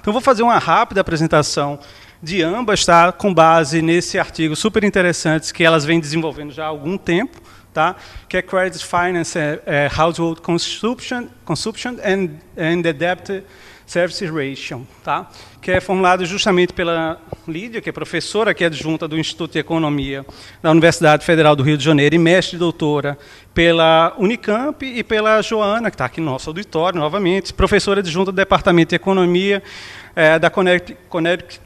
Então, vou fazer uma rápida apresentação de ambas, tá? Com base nesse artigo super interessante que elas vêm desenvolvendo já há algum tempo, tá? Que é Credit Finance, Household Consumption and the Debt Service Ratio, tá? Que é formulado justamente pela Lídia, que é professora, que é adjunta do Instituto de Economia da Universidade Federal do Rio de Janeiro e mestre e doutora pela Unicamp, e pela Joana, que está aqui no nosso auditório novamente, professora adjunta do Departamento de Economia da Connecticut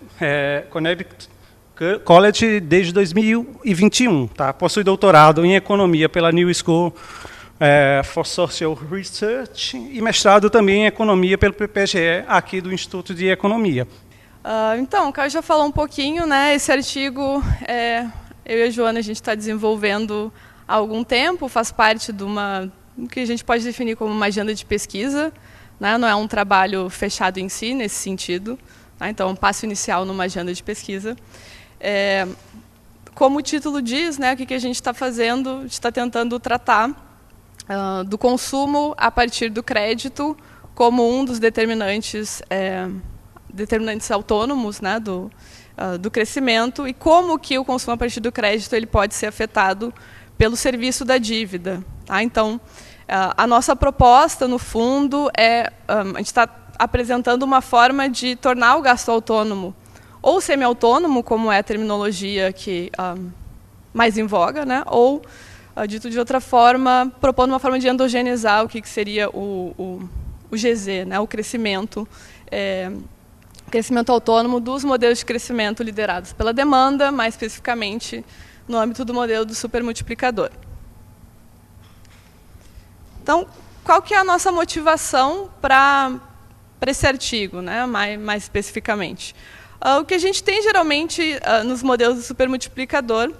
College desde 2021. Tá? Possui doutorado em Economia pela New School for Social Research e mestrado também em Economia pelo PPGE, aqui do Instituto de Economia. Então, o Caio já falou um pouquinho, né? Esse artigo, eu e a Joana, a gente está desenvolvendo há algum tempo, faz parte de do que a gente pode definir como uma agenda de pesquisa, né? Não é um trabalho fechado em si, nesse sentido. Tá? Então, um passo inicial numa agenda de pesquisa. Como o título diz, né, o que a gente está fazendo, a gente está tentando tratar do consumo a partir do crédito como um dos determinantes autônomos, né, do crescimento, e como que o consumo a partir do crédito ele pode ser afetado pelo serviço da dívida. Tá? Então, a nossa proposta, no fundo, a gente está apresentando uma forma de tornar o gasto autônomo ou semi-autônomo, como é a terminologia que mais em voga, né? Ou, dito de outra forma, propondo uma forma de endogenizar o que seria o GZ, né? O crescimento autônomo dos modelos de crescimento liderados pela demanda, mais especificamente no âmbito do modelo do supermultiplicador. Então, qual que é a nossa motivação para esse artigo, né? mais especificamente? O que a gente tem geralmente nos modelos do supermultiplicador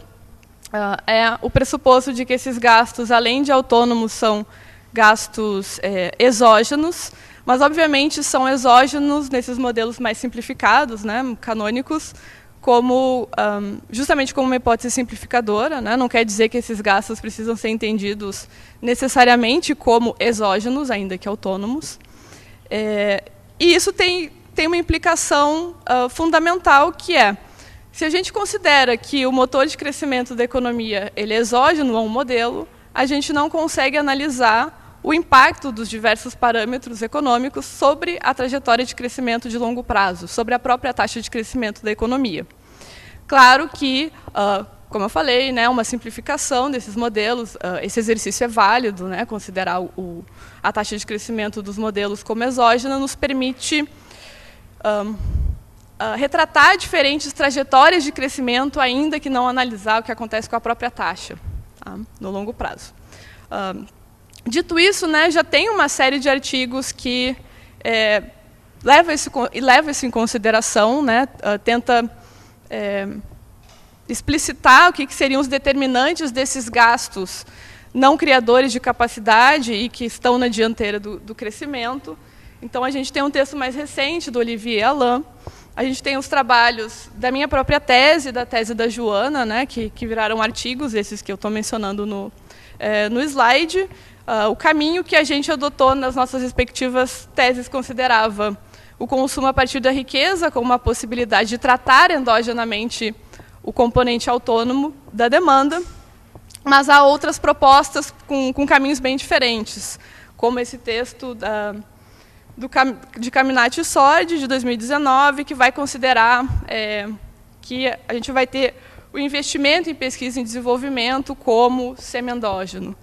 é o pressuposto de que esses gastos, além de autônomos, são gastos exógenos, mas, obviamente, são exógenos nesses modelos mais simplificados, né, canônicos, justamente como uma hipótese simplificadora. Né, não quer dizer que esses gastos precisam ser entendidos necessariamente como exógenos, ainda que autônomos. E isso tem uma implicação fundamental, que se a gente considera que o motor de crescimento da economia ele é exógeno a um modelo, a gente não consegue analisar o impacto dos diversos parâmetros econômicos sobre a trajetória de crescimento de longo prazo, sobre a própria taxa de crescimento da economia. Claro que, como eu falei, né, uma simplificação desses modelos, esse exercício é válido, né, considerar a taxa de crescimento dos modelos como exógena nos permite retratar diferentes trajetórias de crescimento, ainda que não analisar o que acontece com a própria taxa, tá, no longo prazo. Dito isso, né, já tem uma série de artigos que leva isso em consideração, né, tenta explicitar o que seriam os determinantes desses gastos não criadores de capacidade e que estão na dianteira do crescimento. Então, a gente tem um texto mais recente, do Olivier Alain. A gente tem os trabalhos da minha própria tese, da tese da Joana, né, que viraram artigos, esses que eu estou mencionando no slide. O caminho que a gente adotou nas nossas respectivas teses considerava o consumo a partir da riqueza como uma possibilidade de tratar endogenamente o componente autônomo da demanda, mas há outras propostas com caminhos bem diferentes, como esse texto de Caminati e Sordi, de 2019, que vai considerar que a gente vai ter o investimento em pesquisa e desenvolvimento como semi-endógeno.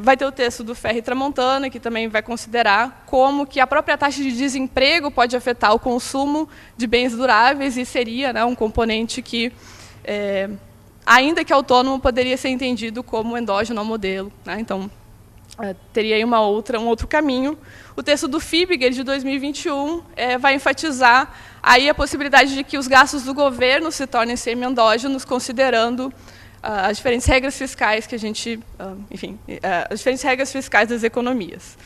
Vai ter o texto do Ferri Tramontana, que também vai considerar como que a própria taxa de desemprego pode afetar o consumo de bens duráveis e seria, né, um componente que, ainda que autônomo, poderia ser entendido como endógeno ao modelo. Né? Então, teria aí um outro caminho. O texto do Fibiger, de 2021, vai enfatizar aí a possibilidade de que os gastos do governo se tornem semi-endógenos, considerando as diferentes regras fiscais que a gente, as diferentes regras fiscais das economias.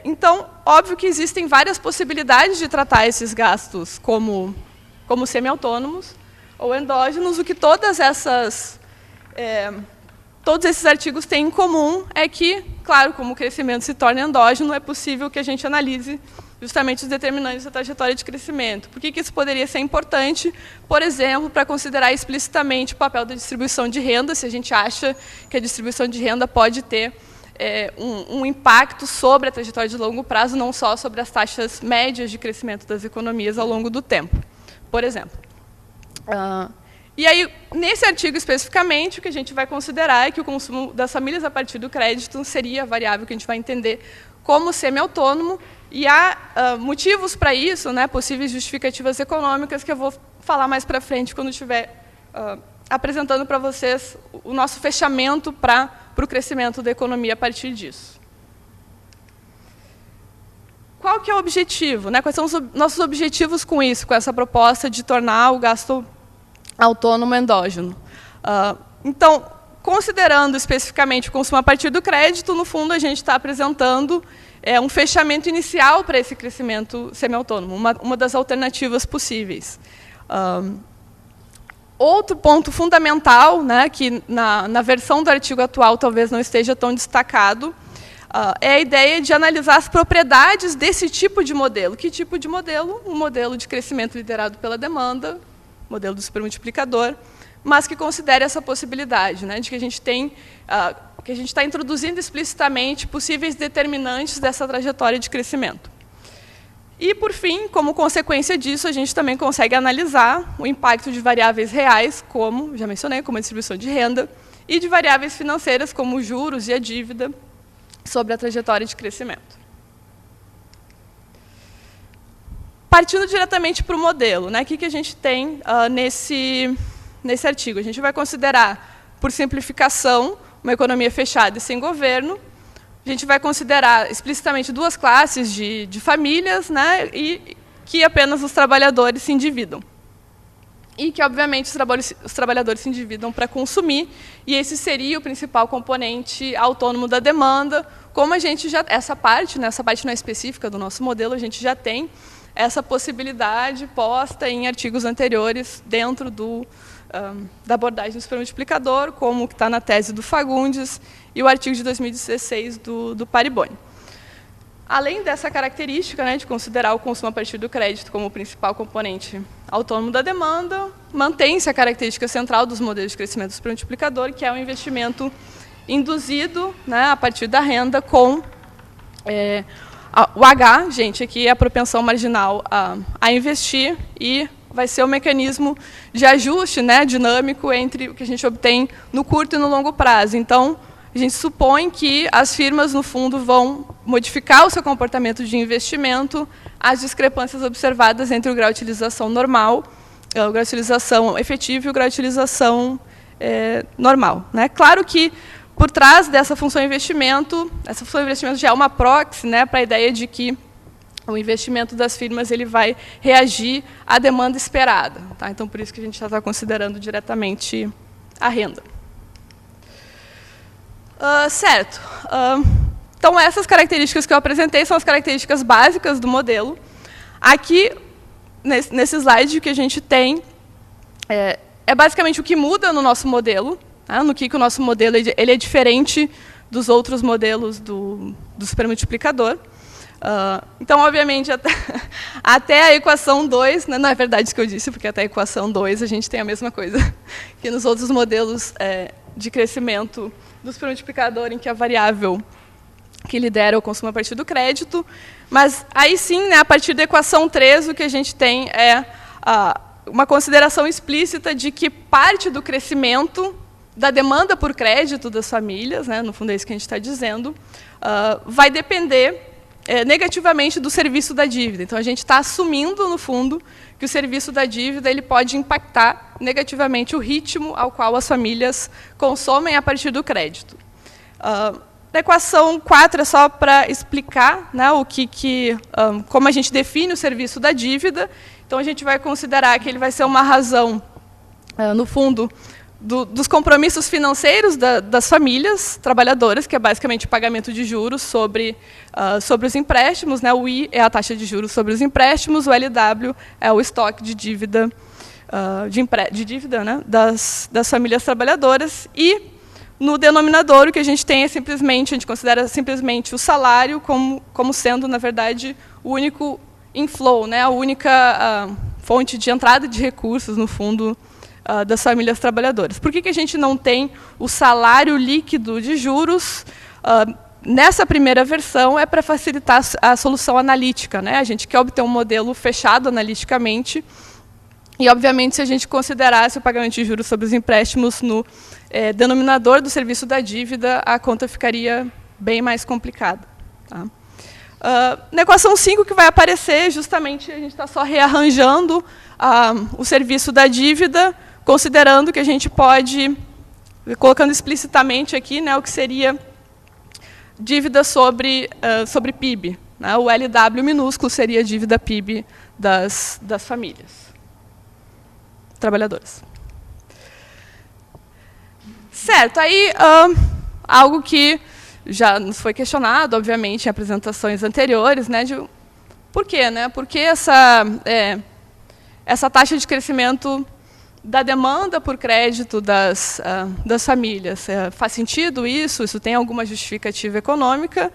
Então, óbvio que existem várias possibilidades de tratar esses gastos como semi-autônomos ou endógenos. O que todos esses artigos têm em comum é que, claro, como o crescimento se torna endógeno, é possível que a gente analise justamente os determinantes da trajetória de crescimento. Por que isso poderia ser importante? Por exemplo, para considerar explicitamente o papel da distribuição de renda, se a gente acha que a distribuição de renda pode ter um impacto sobre a trajetória de longo prazo, não só sobre as taxas médias de crescimento das economias ao longo do tempo, por exemplo. E aí, nesse artigo especificamente, o que a gente vai considerar é que o consumo das famílias a partir do crédito seria a variável que a gente vai entender como semi-autônomo, e há motivos para isso, né, possíveis justificativas econômicas, que eu vou falar mais para frente, quando estiver apresentando para vocês o nosso fechamento para o crescimento da economia a partir disso. Qual que é o objetivo, né? Quais são os nossos objetivos com isso, com essa proposta de tornar o gasto autônomo endógeno? Então, considerando especificamente o consumo a partir do crédito, no fundo, a gente está apresentando um fechamento inicial para esse crescimento semi-autônomo, uma das alternativas possíveis. Outro ponto fundamental, né, que na versão do artigo atual talvez não esteja tão destacado, é a ideia de analisar as propriedades desse tipo de modelo. Que tipo de modelo? Um modelo de crescimento liderado pela demanda, modelo do supermultiplicador, mas que considere essa possibilidade, né, de que a gente tem, que a gente está introduzindo explicitamente possíveis determinantes dessa trajetória de crescimento. E, por fim, como consequência disso, a gente também consegue analisar o impacto de variáveis reais, como já mencionei, como a distribuição de renda, e de variáveis financeiras, como os juros e a dívida, sobre a trajetória de crescimento. Partindo diretamente para o modelo, né, o que a gente tem nesse artigo? A gente vai considerar, por simplificação, uma economia fechada e sem governo. A gente vai considerar explicitamente duas classes de famílias, né, e que apenas os trabalhadores se endividam. E que, obviamente, os trabalhadores se endividam para consumir, e esse seria o principal componente autônomo da demanda. Como a gente já... Essa parte não é específica do nosso modelo, a gente já tem essa possibilidade posta em artigos anteriores dentro da abordagem do supermultiplicador, como o que está na tese do Fagundes e o artigo de 2016 do Pariboni. Além dessa característica, né, de considerar o consumo a partir do crédito como o principal componente autônomo da demanda, mantém-se a característica central dos modelos de crescimento do supermultiplicador, que é o investimento induzido, né, a partir da renda com o H, gente, aqui é a propensão marginal a investir, e vai ser o mecanismo de ajuste, né, dinâmico entre o que a gente obtém no curto e no longo prazo. Então, a gente supõe que as firmas, no fundo, vão modificar o seu comportamento de investimento às discrepâncias observadas entre o grau de utilização normal, o grau de utilização efetivo e o grau de utilização normal, né? Claro que, por trás dessa função de investimento, essa função de investimento já é uma proxy, né, para a ideia de que o investimento das firmas ele vai reagir à demanda esperada. Tá? Então, por isso que a gente já está considerando diretamente a renda. Certo. Então, essas características que eu apresentei são as características básicas do modelo. Aqui, nesse slide, o que a gente tem é basicamente o que muda no nosso modelo, tá? No que o nosso modelo ele é diferente dos outros modelos do supermultiplicador. Então, obviamente, até a equação 2, não é verdade isso que eu disse, porque até a equação 2 a gente tem a mesma coisa que nos outros modelos de crescimento do supermultiplicador, em que a variável que lidera o consumo a partir do crédito. Mas, aí sim, né, a partir da equação 3, o que a gente tem é uma consideração explícita de que parte do crescimento da demanda por crédito das famílias, né, no fundo é isso que a gente está dizendo, vai depender negativamente do serviço da dívida. Então, a gente está assumindo, no fundo, que o serviço da dívida ele pode impactar negativamente o ritmo ao qual as famílias consomem a partir do crédito. A equação 4 é só para explicar, né, como a gente define o serviço da dívida. Então, a gente vai considerar que ele vai ser uma razão, no fundo, dos compromissos financeiros das famílias trabalhadoras, que é basicamente o pagamento de juros sobre os empréstimos, né? O I é a taxa de juros sobre os empréstimos, o LW é o estoque de dívida, né? das famílias trabalhadoras. E, no denominador, o que a gente tem é simplesmente, a gente considera simplesmente o salário como sendo, na verdade, o único inflow, né, a única fonte de entrada de recursos, no fundo, das famílias trabalhadoras. Por que a gente não tem o salário líquido de juros? Nessa primeira versão é para facilitar a solução analítica, né? A gente quer obter um modelo fechado analiticamente e, obviamente, se a gente considerasse o pagamento de juros sobre os empréstimos no denominador do serviço da dívida, a conta ficaria bem mais complicada. Tá? Na equação 5 que vai aparecer, justamente, a gente está só rearranjando o serviço da dívida, considerando que a gente pode, colocando explicitamente aqui, né, o que seria dívida sobre PIB. Né? O LW minúsculo seria a dívida PIB das famílias trabalhadoras. Certo, aí algo que já nos foi questionado, obviamente, em apresentações anteriores, né, de por quê? Né? Por que essa taxa de crescimento da demanda por crédito das famílias? Faz sentido isso? Isso tem alguma justificativa econômica?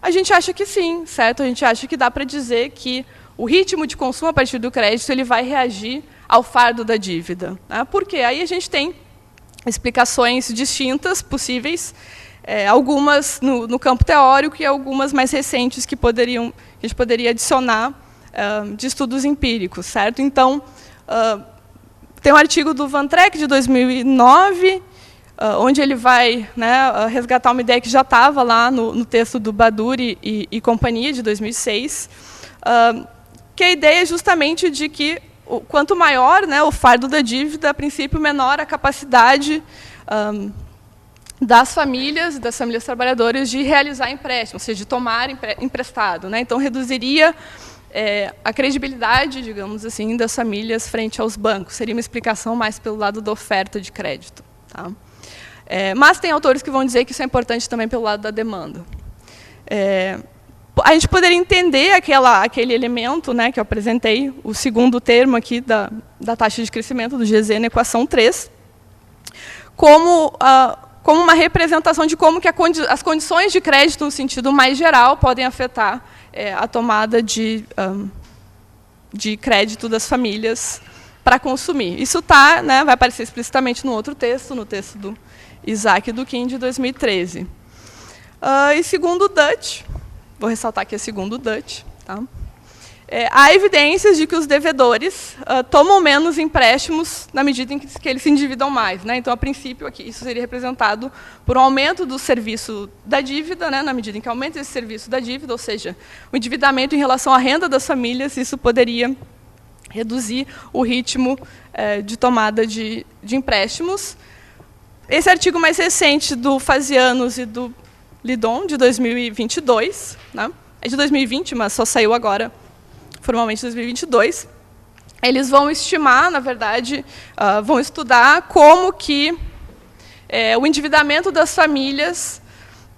A gente acha que sim, certo? A gente acha que dá para dizer que o ritmo de consumo a partir do crédito ele vai reagir ao fardo da dívida. Né? Por quê? Aí a gente tem explicações distintas possíveis, algumas no campo teórico e algumas mais recentes que a gente poderia adicionar de estudos empíricos, certo? Então, tem um artigo do Van Treck, de 2009, onde ele vai, né, resgatar uma ideia que já estava lá no texto do Baduri e companhia, de 2006, que a ideia é justamente de que, quanto maior, né, o fardo da dívida, a princípio, menor a capacidade das famílias trabalhadoras de realizar empréstimo, ou seja, de tomar emprestado. Né? Então, reduziria a credibilidade, digamos assim, das famílias frente aos bancos. Seria uma explicação mais pelo lado da oferta de crédito. Tá? Mas tem autores que vão dizer que isso é importante também pelo lado da demanda. A gente poderia entender aquele elemento, né, que eu apresentei, o segundo termo aqui da taxa de crescimento do GZ na equação 3, como uma representação de como que as condições de crédito, no sentido mais geral, podem afetar a tomada de crédito das famílias para consumir. Isso né, vai aparecer explicitamente no outro texto, no texto do Isaac e do Kim, de 2013. E segundo o Dutch, vou ressaltar que é segundo o Dutch, tá? Há evidências de que os devedores tomam menos empréstimos na medida em que eles se endividam mais. Né? Então, a princípio, aqui, isso seria representado por um aumento do serviço da dívida, né? Na medida em que aumenta esse serviço da dívida, ou seja, o endividamento em relação à renda das famílias, isso poderia reduzir o ritmo de tomada de empréstimos. Esse artigo mais recente do Fazianos e do Lidon, de 2022, né? É de 2020, mas só saiu agora, formalmente em 2022, eles vão estimar, na verdade, vão estudar como que o endividamento das famílias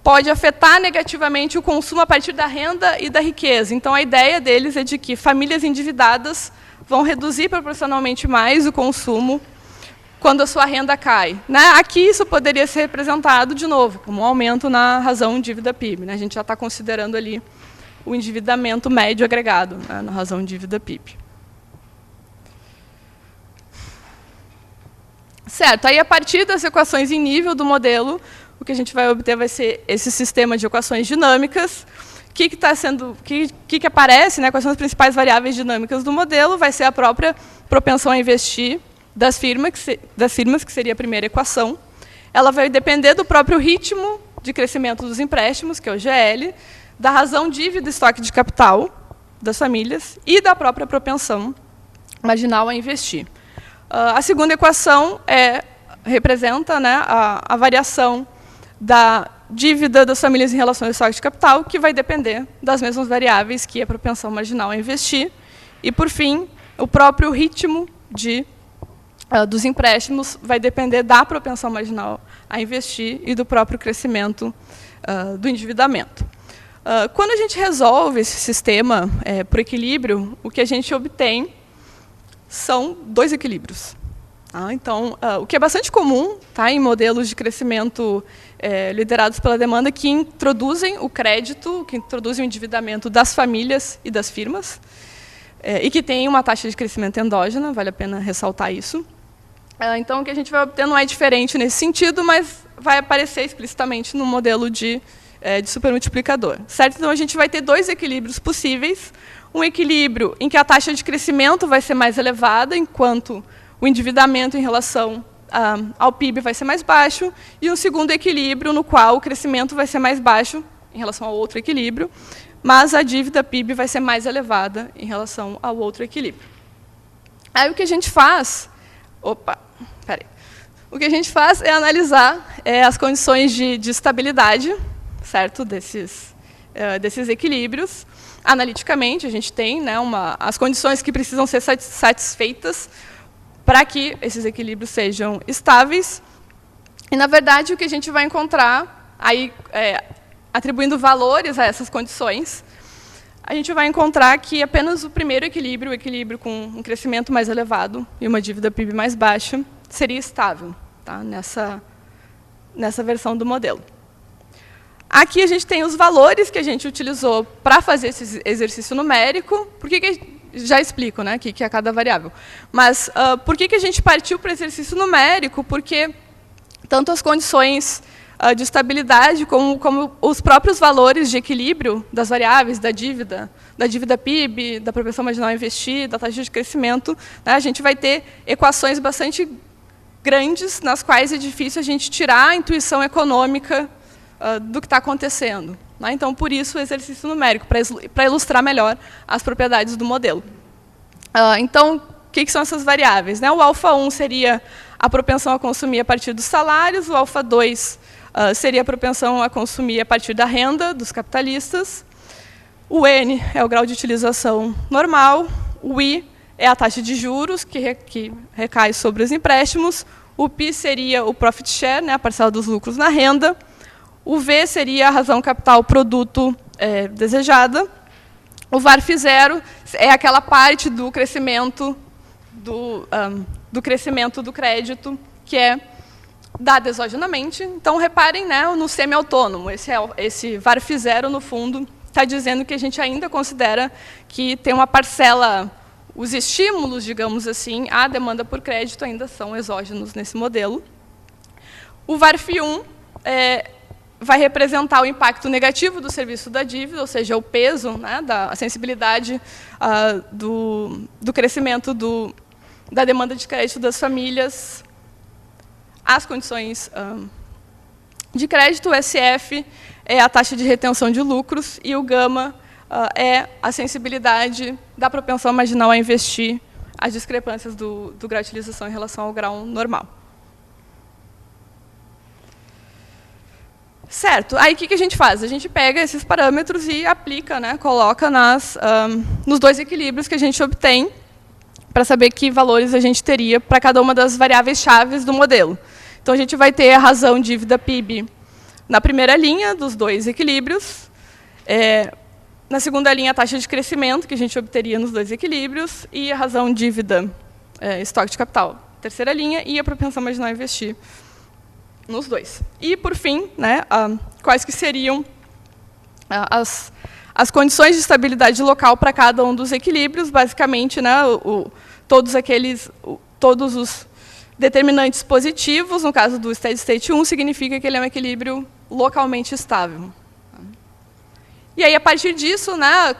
pode afetar negativamente o consumo a partir da renda e da riqueza. Então, a ideia deles é de que famílias endividadas vão reduzir proporcionalmente mais o consumo quando a sua renda cai. Né? Aqui, isso poderia ser representado, de novo, como um aumento na razão dívida-PIB. Né? A gente já está considerando ali o endividamento médio agregado, né, na razão dívida-PIB. Certo, aí a partir das equações em nível do modelo, o que a gente vai obter vai ser esse sistema de equações dinâmicas. O que aparece, né, quais são as principais variáveis dinâmicas do modelo? Vai ser a própria propensão a investir das firmas, que seria a primeira equação. Ela vai depender do próprio ritmo de crescimento dos empréstimos, que é o GL, da razão dívida estoque de capital das famílias e da própria propensão marginal a investir. A segunda equação representa, né, a variação da dívida das famílias em relação ao estoque de capital, que vai depender das mesmas variáveis que a propensão marginal a investir. E, por fim, o próprio ritmo dos empréstimos vai depender da propensão marginal a investir e do próprio crescimento do endividamento. Quando a gente resolve esse sistema por equilíbrio, o que a gente obtém são dois equilíbrios. Tá? Então, o que é bastante comum, tá, em modelos de crescimento liderados pela demanda, que introduzem o crédito, que introduzem o endividamento das famílias e das firmas, e que tem uma taxa de crescimento endógena, vale a pena ressaltar isso. Então, o que a gente vai obter não é diferente nesse sentido, mas vai aparecer explicitamente no modelo de supermultiplicador. Certo? Então, a gente vai ter dois equilíbrios possíveis. Um equilíbrio em que a taxa de crescimento vai ser mais elevada, enquanto o endividamento em relação ao PIB vai ser mais baixo, e um segundo equilíbrio no qual o crescimento vai ser mais baixo em relação ao outro equilíbrio, mas a dívida PIB vai ser mais elevada em relação ao outro equilíbrio. Aí o que a gente faz... O que a gente faz é analisar as condições de estabilidade, certo, desses equilíbrios. Analiticamente, a gente tem, né, as condições que precisam ser satisfeitas para que esses equilíbrios sejam estáveis. E, na verdade, o que a gente vai encontrar, aí, atribuindo valores a essas condições, a gente vai encontrar que apenas o primeiro equilíbrio, o equilíbrio com um crescimento mais elevado e uma dívida PIB mais baixa, seria estável, tá, nessa versão do modelo. Aqui a gente tem os valores que a gente utilizou para fazer esse exercício numérico. Por que já explico, né, que é cada variável. Mas por que a gente partiu para o exercício numérico? Porque tanto as condições de estabilidade como os próprios valores de equilíbrio das variáveis, da dívida PIB, da propensão marginal a investir, da taxa de crescimento, né, a gente vai ter equações bastante grandes nas quais é difícil a gente tirar a intuição econômica do que está acontecendo. Né? Então, por isso, o exercício numérico, para ilustrar melhor as propriedades do modelo. Então, o que são essas variáveis? Né? O alfa1 seria a propensão a consumir a partir dos salários, o alfa2 seria a propensão a consumir a partir da renda dos capitalistas, o N é o grau de utilização normal, o I é a taxa de juros, que recai sobre os empréstimos, o P seria o profit share, né, a parcela dos lucros na renda, o V seria a razão capital produto desejada. O VARF 0 é aquela parte do crescimento do crescimento do crédito que é dada exogenamente. Então, reparem, né, no semi-autônomo. Esse VARF 0, no fundo, está dizendo que a gente ainda considera que tem uma parcela, os estímulos, digamos assim, à demanda por crédito ainda são exógenos nesse modelo. O VARF 1 vai representar o impacto negativo do serviço da dívida, ou seja, o peso, né, a sensibilidade do crescimento da demanda de crédito das famílias às condições de crédito. O SF é a taxa de retenção de lucros e o gama é a sensibilidade da propensão marginal a investir, as discrepâncias do grau de utilização em relação ao grau normal. Certo. Aí, o que a gente faz? A gente pega esses parâmetros e aplica, né, coloca nos dois equilíbrios que a gente obtém para saber que valores a gente teria para cada uma das variáveis chaves do modelo. Então, a gente vai ter a razão dívida PIB na primeira linha dos dois equilíbrios, na segunda linha a taxa de crescimento que a gente obteria nos dois equilíbrios e a razão dívida estoque de capital, terceira linha, e a propensão marginal a investir nos dois. E, por fim, né, quais que seriam as condições de estabilidade local para cada um dos equilíbrios. Basicamente, né, todos os determinantes positivos, no caso do steady state 1, significa que ele é um equilíbrio localmente estável. E aí, a partir disso, né,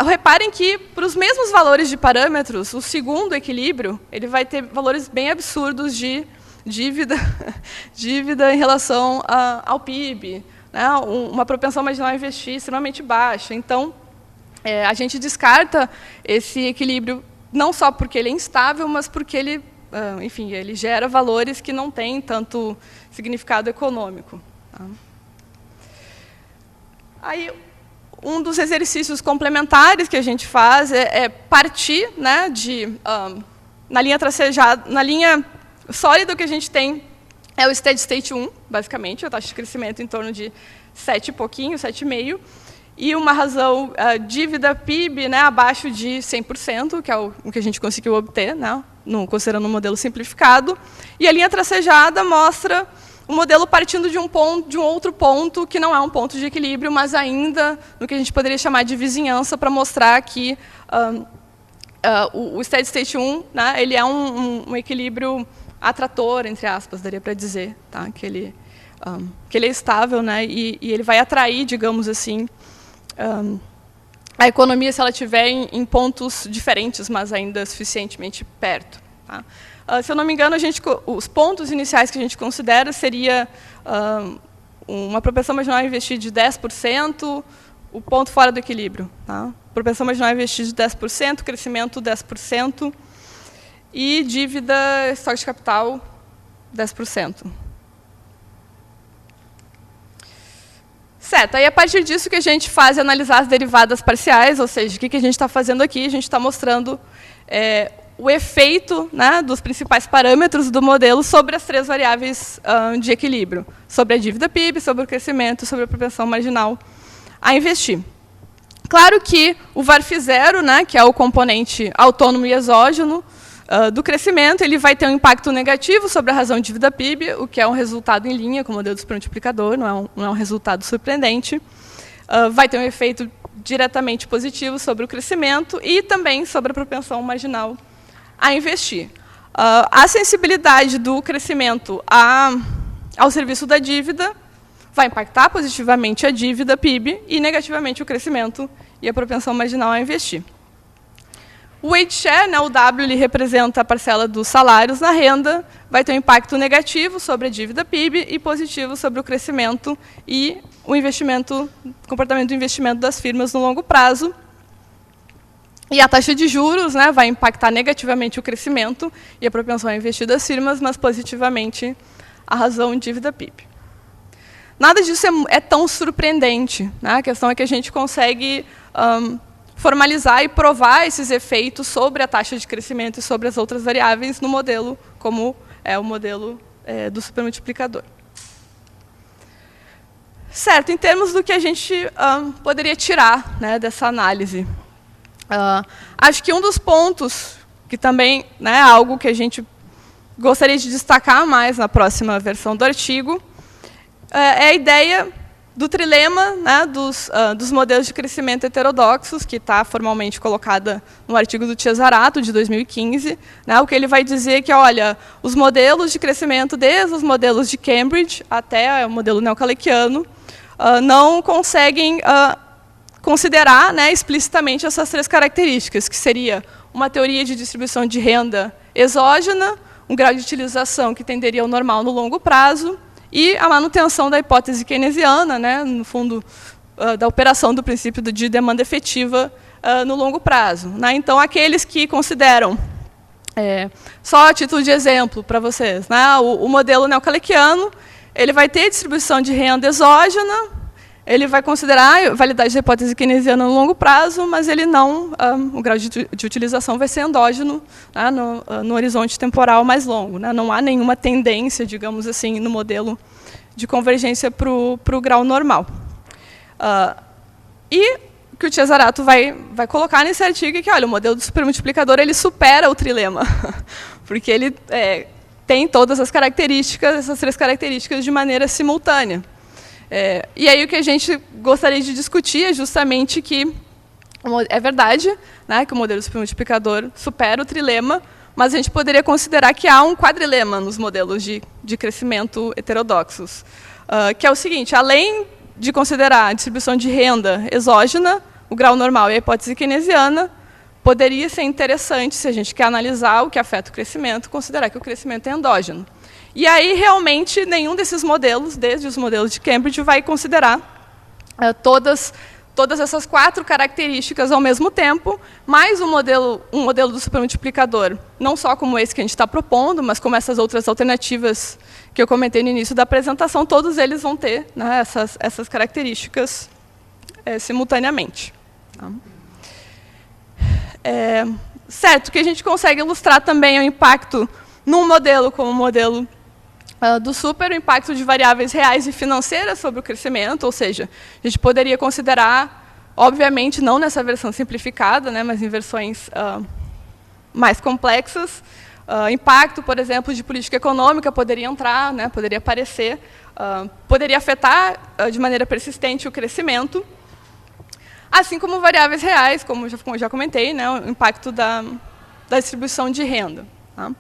reparem que, para os mesmos valores de parâmetros, o segundo equilíbrio ele vai ter valores bem absurdos de dívida em relação ao PIB, né, uma propensão marginal a investir extremamente baixa. Então, a gente descarta esse equilíbrio não só porque ele é instável, mas porque ele, enfim, ele gera valores que não têm tanto significado econômico. Tá? Aí, um dos exercícios complementares que a gente faz é partir, né, na linha tracejada, na linha sólido que a gente tem é o steady state 1, basicamente, a taxa de crescimento em torno de 7 e pouquinho, 7,5, e uma razão dívida PIB, né, abaixo de 100%, que é o que a gente conseguiu obter, né, considerando um modelo simplificado. E a linha tracejada mostra o modelo partindo de um outro ponto, que não é um ponto de equilíbrio, mas ainda no que a gente poderia chamar de vizinhança, para mostrar que o steady state 1, né, ele é um equilíbrio atrator, entre aspas, daria para dizer, tá? Que ele é estável, né, e ele vai atrair, digamos assim, a economia se ela estiver em pontos diferentes, mas ainda suficientemente perto. Tá? Se eu não me engano, os pontos iniciais que a gente considera seria uma propensão marginal a investir de 10%, o ponto fora do equilíbrio. Tá? Propensão marginal a investir de 10%, crescimento 10%, e dívida, estoque de capital 10%. Certo, aí a partir disso que a gente faz é analisar as derivadas parciais, ou seja, o que a gente está fazendo aqui? A gente está mostrando o efeito, né, dos principais parâmetros do modelo sobre as 3 variáveis de equilíbrio, sobre a dívida PIB, sobre o crescimento, sobre a propensão marginal a investir. Claro que o VARF0, né, que é o componente autônomo e exógeno do crescimento, ele vai ter um impacto negativo sobre a razão de dívida PIB, o que é um resultado em linha com o modelo do supermultiplicador, não é um resultado surpreendente. Vai ter um efeito diretamente positivo sobre o crescimento e também sobre a propensão marginal a investir. A sensibilidade do crescimento ao serviço da dívida vai impactar positivamente a dívida PIB e negativamente o crescimento e a propensão marginal a investir. O weight share, né, o W, ele representa a parcela dos salários na renda, vai ter um impacto negativo sobre a dívida PIB e positivo sobre o crescimento e o comportamento do investimento das firmas no longo prazo. E a taxa de juros, né, vai impactar negativamente o crescimento e a propensão a investir das firmas, mas positivamente a razão de dívida PIB. Nada disso é tão surpreendente, né? A questão é que a gente consegue formalizar e provar esses efeitos sobre a taxa de crescimento e sobre as outras variáveis no modelo, como é o modelo do supermultiplicador. Certo, em termos do que a gente poderia tirar, né, dessa análise. Acho que um dos pontos, que também, né, é algo que a gente gostaria de destacar mais na próxima versão do artigo, é a ideia do trilema, né, dos modelos de crescimento heterodoxos, que está formalmente colocada no artigo do Cesarato, de 2015. Né, o que ele vai dizer é que, olha, os modelos de crescimento, desde os modelos de Cambridge até o modelo neocalequiano, não conseguem considerar, né, explicitamente essas 3 características, que seria uma teoria de distribuição de renda exógena, um grau de utilização que tenderia ao normal no longo prazo, e a manutenção da hipótese keynesiana, né, no fundo, da operação do princípio de demanda efetiva no longo prazo. Né? Então, aqueles que consideram, só a título de exemplo para vocês, né, o modelo neocalequiano, ele vai ter distribuição de renda exógena, ele vai considerar a validade da hipótese keynesiana no longo prazo, mas ele não, o grau de utilização vai ser endógeno, né, no horizonte temporal mais longo. Né, não há nenhuma tendência, digamos assim, no modelo de convergência para o grau normal. E o que o Cesarato vai colocar nesse artigo é que, olha, o modelo do supermultiplicador ele supera o trilema, porque ele tem todas as características, essas 3 características de maneira simultânea. E aí o que a gente gostaria de discutir é justamente que é verdade, né, que o modelo supermultiplicador supera o trilema, mas a gente poderia considerar que há um quadrilema nos modelos de crescimento heterodoxos, que é o seguinte: além de considerar a distribuição de renda exógena, o grau normal e a hipótese keynesiana, poderia ser interessante, se a gente quer analisar o que afeta o crescimento, considerar que o crescimento é endógeno. E aí, realmente, nenhum desses modelos, desde os modelos de Cambridge, vai considerar todas essas 4 características ao mesmo tempo, mais um modelo do supermultiplicador, não só como esse que a gente está propondo, mas como essas outras alternativas que eu comentei no início da apresentação, todos eles vão ter, né, essas características simultaneamente. Tá? Certo, que a gente consegue ilustrar também o impacto num modelo como o modelo do super, o impacto de variáveis reais e financeiras sobre o crescimento, ou seja, a gente poderia considerar, obviamente, não nessa versão simplificada, né, mas em versões mais complexas, Impacto, por exemplo, de política econômica poderia entrar, né, poderia aparecer, poderia afetar de maneira persistente o crescimento, assim como variáveis reais, como já comentei, né, o impacto da distribuição de renda. Tá?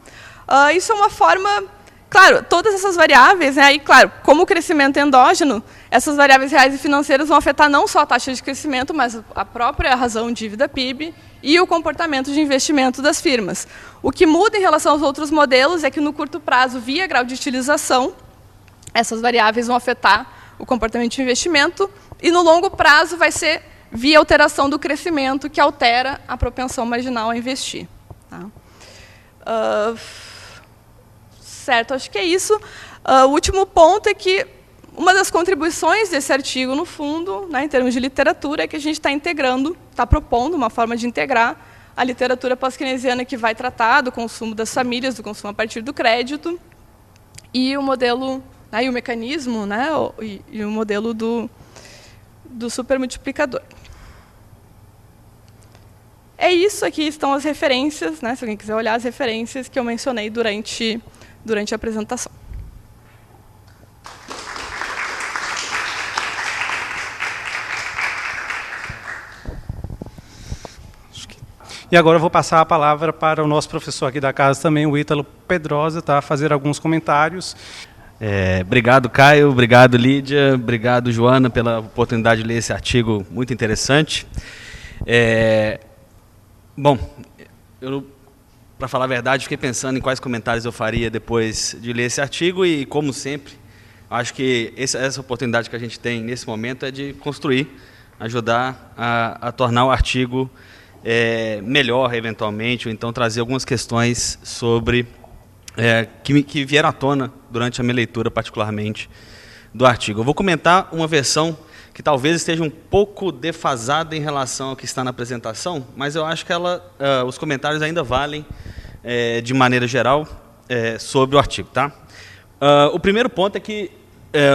Isso é uma forma... Claro, todas essas variáveis, né, e claro, como o crescimento é endógeno, essas variáveis reais e financeiras vão afetar não só a taxa de crescimento, mas a própria razão dívida-PIB e o comportamento de investimento das firmas. O que muda em relação aos outros modelos é que no curto prazo, via grau de utilização, essas variáveis vão afetar o comportamento de investimento, e no longo prazo vai ser via alteração do crescimento, que altera a propensão marginal a investir. Tá? Certo, acho que é isso. O último ponto é que uma das contribuições desse artigo, no fundo, né, em termos de literatura, é que a gente está integrando, está propondo uma forma de integrar a literatura pós-keynesiana que vai tratar do consumo das famílias, do consumo a partir do crédito, e o modelo, né, e o mecanismo, né, e o modelo do supermultiplicador. É isso, aqui estão as referências, né, se alguém quiser olhar as referências que eu mencionei durante a apresentação. E agora eu vou passar a palavra para o nosso professor aqui da casa também, o Ítalo Pedrosa, tá? Fazer alguns comentários. Obrigado, Caio. Obrigado, Lídia. Obrigado, Joana, pela oportunidade de ler esse artigo muito interessante. Bom, para falar a verdade, fiquei pensando em quais comentários eu faria depois de ler esse artigo e, como sempre, acho que essa oportunidade que a gente tem nesse momento é de construir, ajudar a tornar o artigo melhor, eventualmente, ou então trazer algumas questões sobre que vieram à tona durante a minha leitura, particularmente, do artigo. Eu vou comentar uma versão que talvez esteja um pouco defasada em relação ao que está na apresentação, mas eu acho que os comentários ainda valem, de maneira geral, sobre o artigo. Tá? O primeiro ponto é que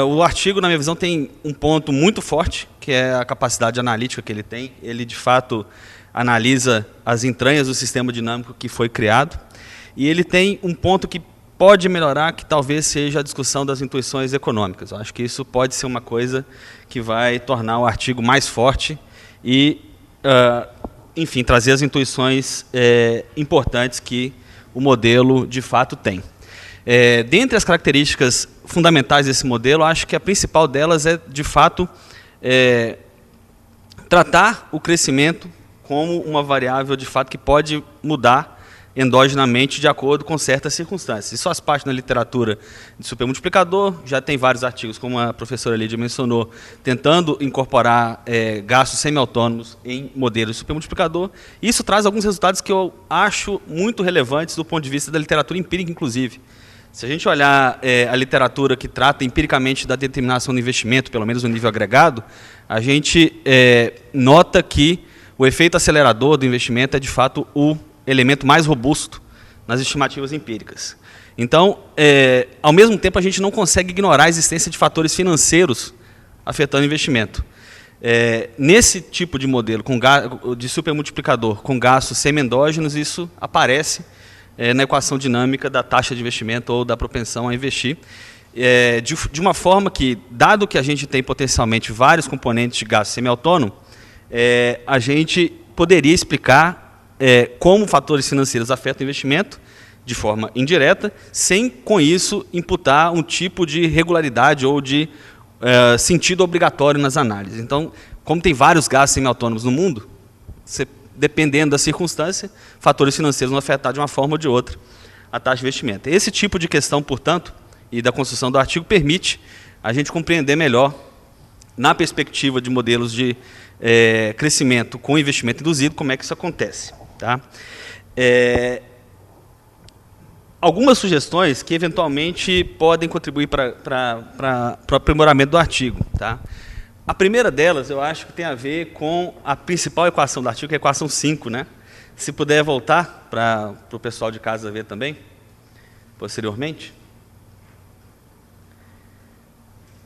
o artigo, na minha visão, tem um ponto muito forte, que é a capacidade analítica que ele tem. Ele, de fato, analisa as entranhas do sistema dinâmico que foi criado, e ele tem um ponto que pode melhorar, que talvez seja a discussão das intuições econômicas. Eu acho que isso pode ser uma coisa que vai tornar o artigo mais forte e, enfim, trazer as intuições importantes que o modelo, de fato, tem. Dentre as características fundamentais desse modelo, acho que a principal delas é, de fato, tratar o crescimento como uma variável, de fato, que pode mudar endogenamente de acordo com certas circunstâncias. Isso faz parte da literatura de supermultiplicador, já tem vários artigos, como a professora Lídia mencionou, tentando incorporar gastos semi-autônomos em modelos de supermultiplicador. Isso traz alguns resultados que eu acho muito relevantes do ponto de vista da literatura empírica, inclusive. Se a gente olhar a literatura que trata empiricamente da determinação do investimento, pelo menos no nível agregado, a gente nota que o efeito acelerador do investimento é, de fato, o elemento mais robusto nas estimativas empíricas. Então, ao mesmo tempo, a gente não consegue ignorar a existência de fatores financeiros afetando o investimento. Nesse tipo de modelo de supermultiplicador com gastos semi-endógenos, isso aparece na equação dinâmica da taxa de investimento ou da propensão a investir, de uma forma que, dado que a gente tem potencialmente vários componentes de gasto semi-autônomo, a gente poderia explicar como fatores financeiros afetam o investimento de forma indireta, sem, com isso, imputar um tipo de regularidade ou de sentido obrigatório nas análises. Então, como tem vários gastos semi-autônomos no mundo, dependendo da circunstância, fatores financeiros vão afetar de uma forma ou de outra a taxa de investimento. Esse tipo de questão, portanto, e da construção do artigo, permite a gente compreender melhor, na perspectiva de modelos de crescimento com investimento induzido, como é que isso acontece. Tá? Algumas sugestões que, eventualmente, podem contribuir para o aprimoramento do artigo. Tá? A primeira delas, eu acho que tem a ver com a principal equação do artigo, que é a equação 5. Né? Se puder voltar para o pessoal de casa ver também, posteriormente.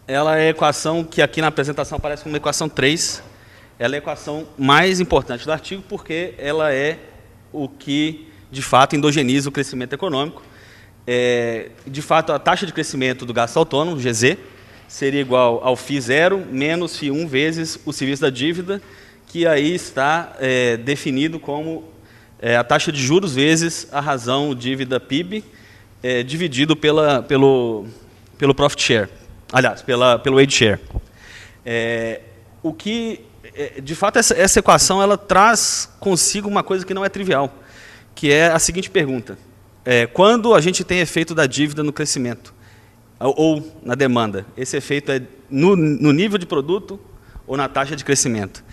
Ela é a equação que aqui na apresentação aparece como equação 3. Ela é a equação mais importante do artigo, porque ela é o que de fato, endogeniza o crescimento econômico. De fato, a taxa de crescimento do gasto autônomo, GZ, seria igual ao FII 0 menos FII 1 vezes o serviço da dívida, que aí está definido como a taxa de juros vezes a razão dívida PIB, dividido pelo profit share, aliás, pelo wage share. O que, de fato, essa equação ela traz consigo uma coisa que não é trivial, que é a seguinte pergunta: quando a gente tem efeito da dívida no crescimento ou na demanda, esse efeito é no nível de produto ou na taxa de crescimento?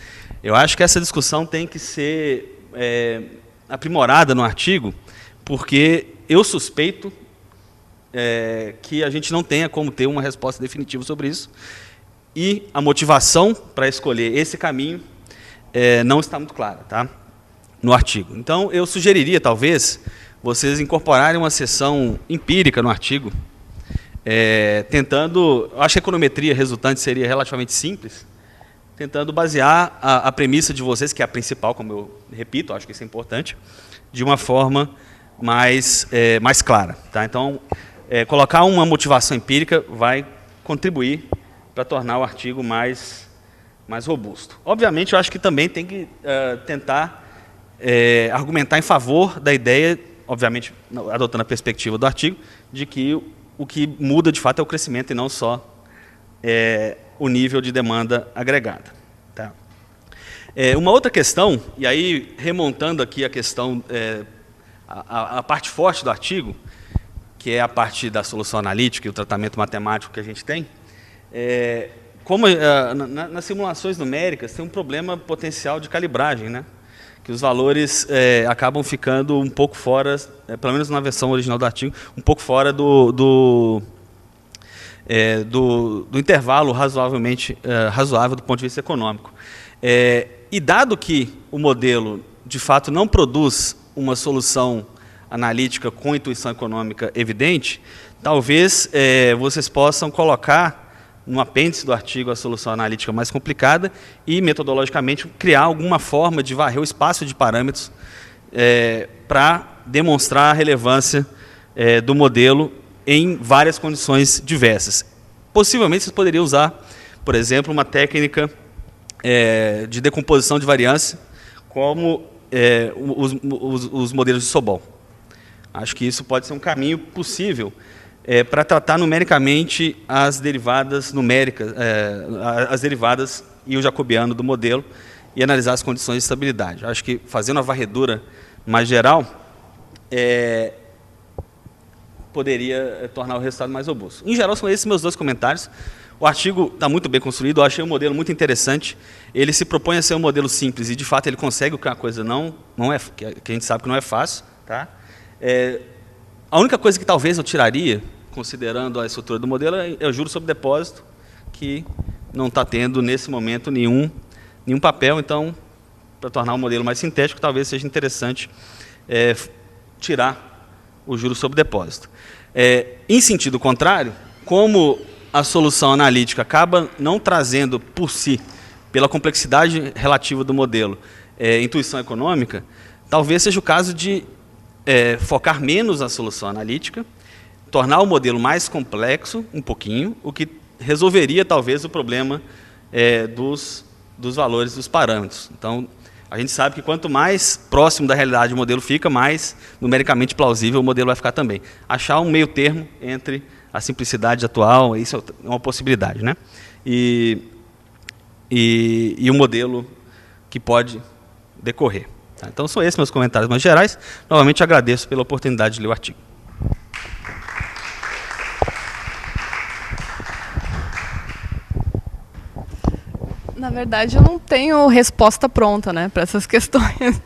Eu acho que essa discussão tem que ser aprimorada no artigo, porque eu suspeito que a gente não tenha como ter uma resposta definitiva sobre isso, e a motivação para escolher esse caminho não está muito clara, tá? No artigo. Então, eu sugeriria, talvez, vocês incorporarem uma seção empírica no artigo, tentando, acho que a econometria resultante seria relativamente simples, tentando basear a premissa de vocês, que é a principal, como eu repito, acho que isso é importante, de uma forma mais clara. Tá? Então, colocar uma motivação empírica vai contribuir para tornar o artigo mais robusto. Obviamente, eu acho que também tem que tentar argumentar em favor da ideia, obviamente, adotando a perspectiva do artigo, de que o que muda, de fato, é o crescimento e não só o nível de demanda agregada. Tá? Uma outra questão, e aí remontando aqui a questão, a parte forte do artigo, que é a parte da solução analítica e o tratamento matemático que a gente tem, como nas simulações numéricas tem um problema potencial de calibragem, né? Que os valores acabam ficando um pouco fora, pelo menos na versão original do artigo, um pouco fora do intervalo razoavelmente razoável do ponto de vista econômico. E dado que o modelo, de fato, não produz uma solução analítica com intuição econômica evidente, talvez vocês possam colocar no apêndice do artigo a solução analítica mais complicada e, metodologicamente, criar alguma forma de varrer o espaço de parâmetros para demonstrar a relevância do modelo em várias condições diversas. Possivelmente, vocês poderiam usar, por exemplo, uma técnica de decomposição de variância, como os modelos de Sobol. Acho que isso pode ser um caminho possível para tratar numericamente as derivadas numéricas, as derivadas e o jacobiano do modelo e analisar as condições de estabilidade. Acho que, fazendo a varredura mais geral, poderia tornar o resultado mais robusto. Em geral, são esses meus dois comentários. O artigo está muito bem construído, eu achei o modelo muito interessante. Ele se propõe a ser um modelo simples e, de fato, ele consegue o que a coisa que a gente sabe que não é fácil. Tá? A única coisa que talvez eu tiraria, considerando a estrutura do modelo, é o juros sobre depósito, que não está tendo, nesse momento, nenhum papel. Então, para tornar o modelo mais sintético, talvez seja interessante tirar o juros sobre depósito. Em sentido contrário, como a solução analítica acaba não trazendo por si, pela complexidade relativa do modelo, intuição econômica, talvez seja o caso de focar menos na solução analítica, tornar o modelo mais complexo um pouquinho, o que resolveria talvez o problema dos valores dos parâmetros. Então, a gente sabe que quanto mais próximo da realidade o modelo fica, mais numericamente plausível o modelo vai ficar também. Achar um meio termo entre a simplicidade atual, isso é uma possibilidade, né? E o modelo que pode decorrer. Tá? Então, são esses meus comentários mais gerais. Novamente, agradeço pela oportunidade de ler o artigo. Na verdade, eu não tenho resposta pronta, né, para essas questões.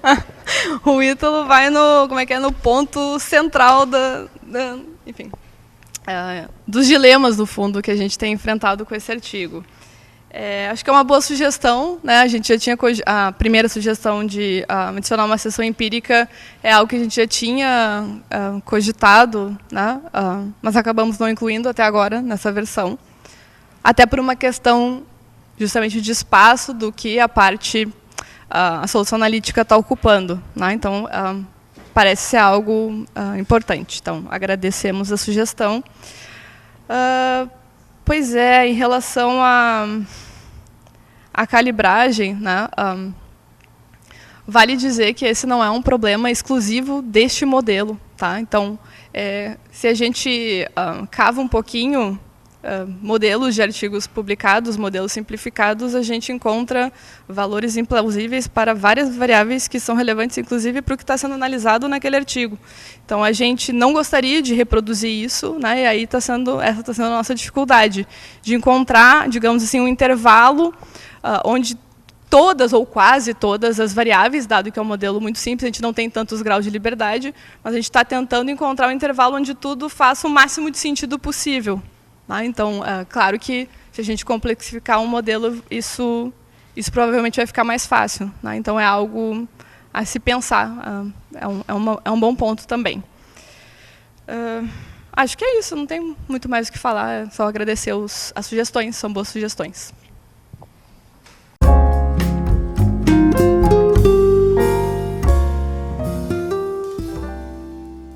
O Ítalo vai no ponto central enfim, dos dilemas, no fundo, que a gente tem enfrentado com esse artigo. Acho que é uma boa sugestão, né? A gente já tinha a primeira sugestão de adicionar uma seção empírica, é algo que a gente já tinha cogitado, né? Mas acabamos não incluindo até agora nessa versão, até por uma questão justamente de espaço do que a solução analítica está ocupando, né? Então, parece ser algo importante. Então, agradecemos a sugestão. Pois é, em relação à calibragem, né, vale dizer que esse não é um problema exclusivo deste modelo. Tá? Então, se a gente cava um pouquinho modelos de artigos publicados, modelos simplificados, a gente encontra valores implausíveis para várias variáveis que são relevantes, inclusive, para o que está sendo analisado naquele artigo. Então, a gente não gostaria de reproduzir isso, né, e aí essa está sendo a nossa dificuldade, de encontrar, digamos assim, um intervalo onde todas ou quase todas as variáveis, dado que é um modelo muito simples, a gente não tem tantos graus de liberdade, mas a gente está tentando encontrar um intervalo onde tudo faça o máximo de sentido possível. Então, claro que se a gente complexificar um modelo, isso provavelmente vai ficar mais fácil. Então, é algo a se pensar. É um bom ponto também. Acho que é isso, não tem muito mais o que falar, é só agradecer as sugestões, são boas sugestões.